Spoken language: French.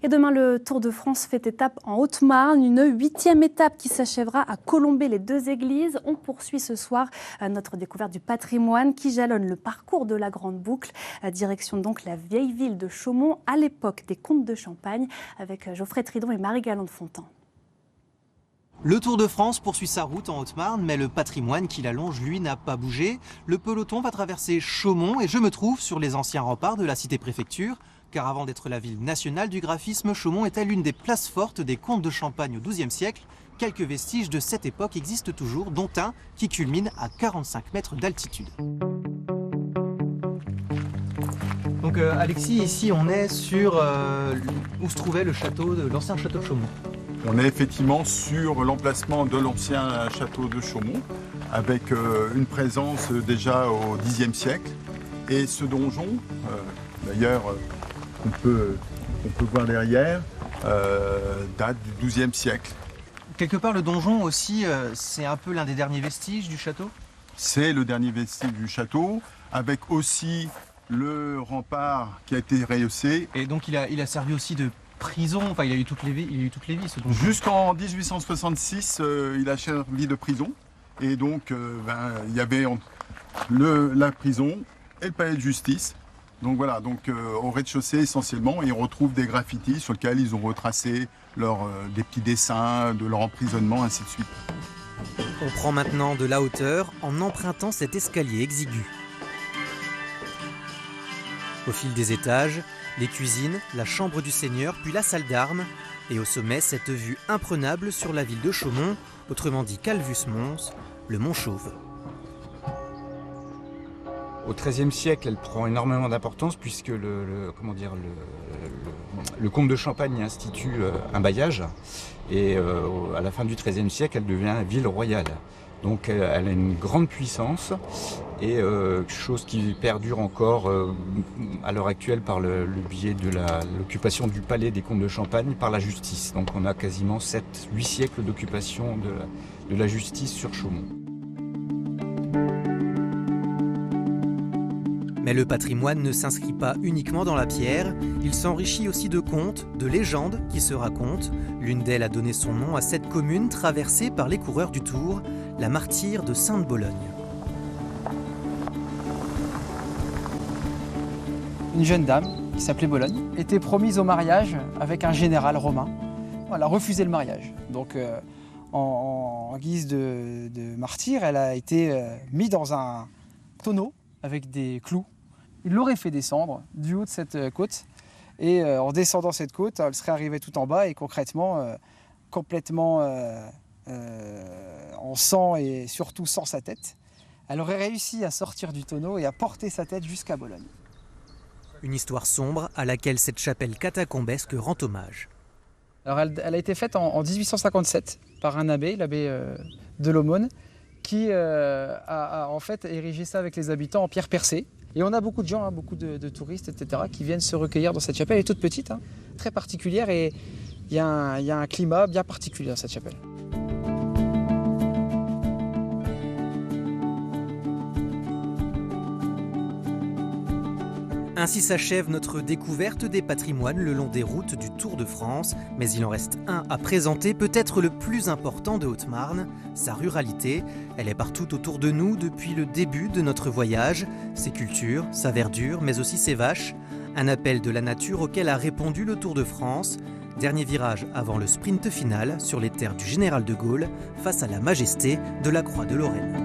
Et demain, le Tour de France fait étape en Haute-Marne, une 8e étape qui s'achèvera à Colombey-les-Deux-Églises. On poursuit ce soir notre découverte du patrimoine qui jalonne le parcours de la Grande Boucle. Direction donc la vieille ville de Chaumont à l'époque des comtes de Champagne avec Geoffrey Tridon et Marie Galland-Fontan. Le Tour de France poursuit sa route en Haute-Marne, mais le patrimoine qui l'allonge, lui, n'a pas bougé. Le peloton va traverser Chaumont et je me trouve sur les anciens remparts de la cité-préfecture. Car avant d'être la ville nationale du graphisme, Chaumont était l'une des places fortes des comtes de Champagne au XIIe siècle. Quelques vestiges de cette époque existent toujours, dont un qui culmine à 45 mètres d'altitude. Donc Alexis, ici on est sur où se trouvait le château, l'ancien château de Chaumont. On est effectivement sur l'emplacement de l'ancien château de Chaumont, avec une présence déjà au Xe siècle. Et ce donjon, d'ailleurs, qu'on peut voir derrière, date du XIIe siècle. Quelque part, le donjon aussi, c'est un peu l'un des derniers vestiges du château? C'est le dernier vestige du château, avec aussi le rempart qui a été rehaussé. Et donc il a servi aussi de prison, enfin il a eu toutes les vies ce donjon. Jusqu'en 1866, il a servi de prison. Et donc il y avait la prison et le palais de justice. Donc voilà, au rez-de-chaussée essentiellement, et on retrouve des graffitis sur lesquels ils ont retracé des petits dessins de leur emprisonnement, ainsi de suite. On prend maintenant de la hauteur en empruntant cet escalier exigu. Au fil des étages, les cuisines, la chambre du seigneur, puis la salle d'armes, et au sommet, cette vue imprenable sur la ville de Chaumont, autrement dit Calvus Mons, le Mont Chauve. Au XIIIe siècle, elle prend énormément d'importance puisque le comte de Champagne institue un bailliage et à la fin du XIIIe siècle, elle devient ville royale. Donc elle a une grande puissance et chose qui perdure encore à l'heure actuelle par le biais de l'occupation du palais des comtes de Champagne par la justice. Donc on a quasiment 7-8 siècles d'occupation de la justice sur Chaumont. Mais le patrimoine ne s'inscrit pas uniquement dans la pierre, il s'enrichit aussi de contes, de légendes qui se racontent. L'une d'elles a donné son nom à cette commune traversée par les coureurs du Tour, la martyre de Sainte-Bologne. Une jeune dame qui s'appelait Bologne était promise au mariage avec un général romain. Elle a refusé le mariage. Donc en guise de martyr, elle a été mise dans un tonneau avec des clous. Il l'aurait fait descendre du haut de cette côte et en descendant cette côte, elle serait arrivée tout en bas et concrètement, complètement en sang et surtout sans sa tête. Elle aurait réussi à sortir du tonneau et à porter sa tête jusqu'à Bologne. Une histoire sombre à laquelle cette chapelle catacombesque rend hommage. Alors elle a été faite en 1857 par un abbé, l'abbé de l'Aumône, qui a en fait érigé ça avec les habitants en pierre percée. Et on a beaucoup de gens, beaucoup de touristes, etc., qui viennent se recueillir dans cette chapelle. Elle est toute petite, très particulière, et il y a un climat bien particulier dans cette chapelle. Ainsi s'achève notre découverte des patrimoines le long des routes du Tour de France. Mais il en reste un à présenter, peut-être le plus important de Haute-Marne, sa ruralité. Elle est partout autour de nous depuis le début de notre voyage. Ses cultures, sa verdure, mais aussi ses vaches. Un appel de la nature auquel a répondu le Tour de France. Dernier virage avant le sprint final sur les terres du général de Gaulle, face à la majesté de la Croix de Lorraine.